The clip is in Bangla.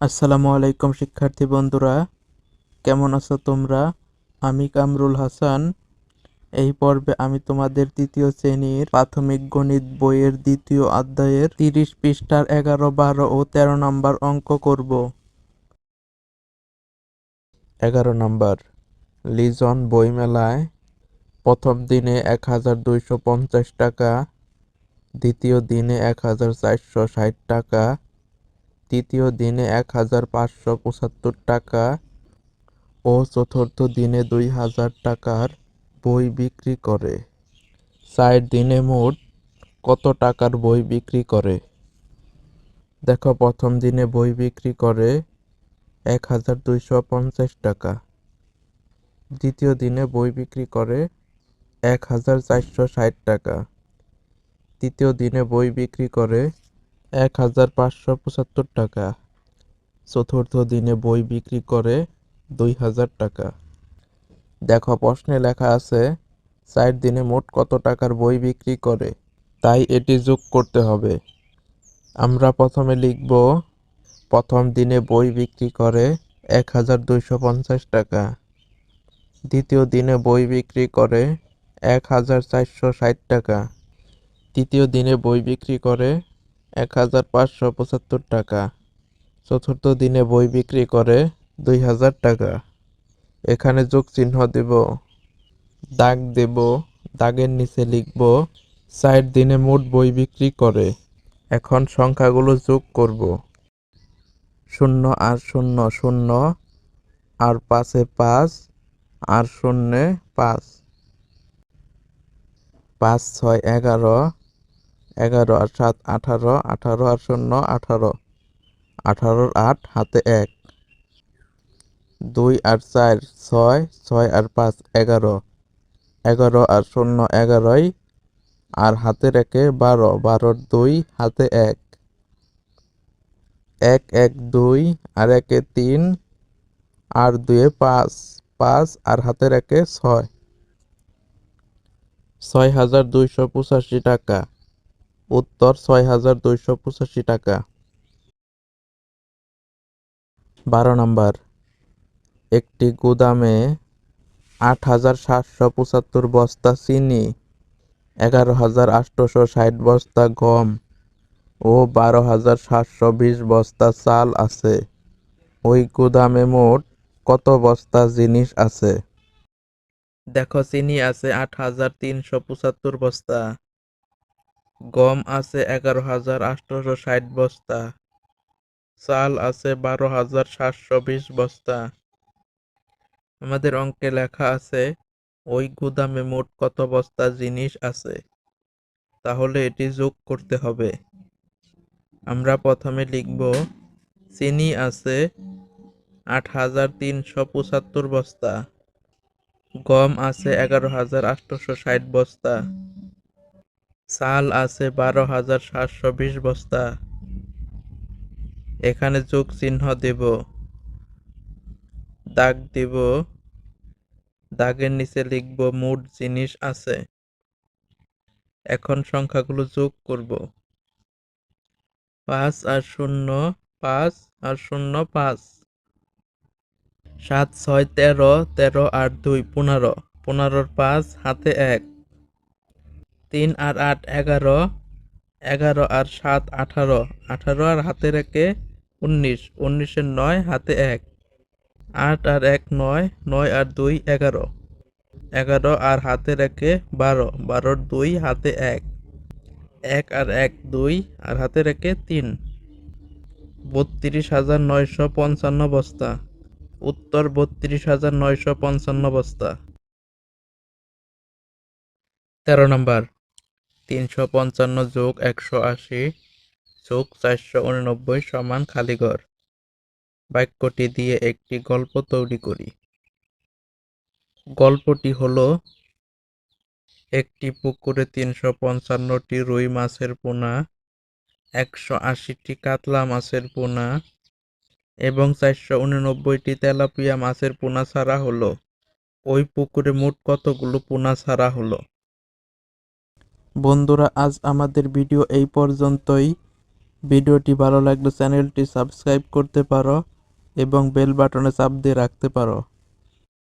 আসসালামু আলাইকুম শিক্ষার্থী বন্ধুরা, কেমন আছো তোমরা? আমি কামরুল হাসান। এই পর্বে আমি তোমাদের তৃতীয় শ্রেণীর প্রাথমিক গণিত বইয়ের দ্বিতীয় অধ্যায়ের 30 পৃষ্ঠার 11, 12 ও 13 নম্বর অঙ্ক করব। 11 নম্বর, লিজন বইমেলায় প্রথম দিনে 1250 টাকা, দ্বিতীয় দিনে 1460 টাকা, তৃতীয় দিনে 1575 টাকা ও চতুর্থ দিনে 2000 টাকার বই বিক্রি করে। 4 দিনে মোট কত টাকার বই বিক্রি করে? দেখো, প্রথম দিনে বই বিক্রি করে 1250 টাকা, দ্বিতীয় দিনে বই বিক্রি করে 1460 টাকা, তৃতীয় দিনে বই বিক্রি করে 1575 টাকা, চতুর্থ দিনে বই বিক্রি করে 2000 টাকা। দেখো, প্রশ্নে লেখা আছে 4 দিনে মোট কত টাকার বই বিক্রি করে, তাই এটি যোগ করতে হবে। আমরা প্রথমে লিখব, প্রথম দিনে বই বিক্রি করে 1250 টাকা, দ্বিতীয় দিনে বই বিক্রি করে 1460 টাকা, তৃতীয় দিনে বই বিক্রি করে 1575 টাকা, চতুর্থ দিনে বই বিক্রি করে 2000 টাকা। এখানে যোগ চিহ্ন দেব, দাগ দেব, দাগের নিচে লিখব 4 দিনে মোট বই বিক্রি করে। এখন সংখ্যাগুলো যোগ করব। 0 আর 0 0, আর 5 5, আর 0 5, 5 6 11, 11 আর 7 18, 18 আর 0 18, 18 আর 8 হাতে 1, 2 আর 4 6, 6 আর 5 11, 11 আর 0 11, আর হাতে 1 12, 12 2 হাতে 1, 1 1 2, আর 1 3, আর 2 5, 5 আর হাতে 1 6, 6285 টাকা। উত্তর 6285 টাকা। 12 নম্বর, একটি গুদামে 8775 বস্তা চিনি, 11860 বস্তা গম ও 12720 বস্তা চাল আছে। ওই গুদামে মোট কত বস্তা জিনিস আছে? দেখো, চিনি আছে 8375 বস্তা, গম আছে 11860 বস্তা, চাল আছে 12720 বস্তা। আমাদের অঙ্কে লেখা আছে ওই গুদামে মোট কত বস্তা জিনিস আছে, তাহলে এটি যোগ করতে হবে। আমরা প্রথমে লিখব, চিনি আছে 8375 বস্তা, গম আছে 11860 বস্তা, চাল আছে 12720 বস্তা। এখানে যোগ চিহ্ন দেব, দাগ দেব, দাগের নিচে লিখব মোট জিনিস আছে। এখন সংখ্যাগুলো যোগ করব। 5 আর 0 5, আর 0 5, 7 6 13, 13 আর 2 15, 15 আর 5 হাতে 1, 3 আর 8 11, 11 আর 7 18, 18 আর হাতে 1 19, 19 এর 9 হাতে 1, 8 আর 1 9, 9 আর 2 11, 11 আর হাতে 1 12, 12 আর 2 হাতে 1, 1 আর 1 2, আর হাতে 1 3, 32,955 বস্তা। উত্তর 32,955 বস্তা। 13 নম্বর, 355 যোগ 180 যোগ 489 সমান খালিঘর। বাক্যটি দিয়ে একটি গল্প তৈরি করি। গল্পটি হলো, একটি পুকুরে 355টি রুই মাছের পোনা, 180টি কাতলা মাছের পোনা এবং 489টি তেলাপিয়া মাছের পোনা ছাড়া হলো। ওই পুকুরে মোট কতগুলো পোনা ছাড়া হলো? বন্ধুরা, আজ আমাদের ভিডিও এই পর্যন্তই। ভিডিওটি ভালো লাগলে চ্যানেলটি সাবস্ক্রাইব করতে পারো এবং বেল বাটনে চাপ দিয়ে রাখতে পারো।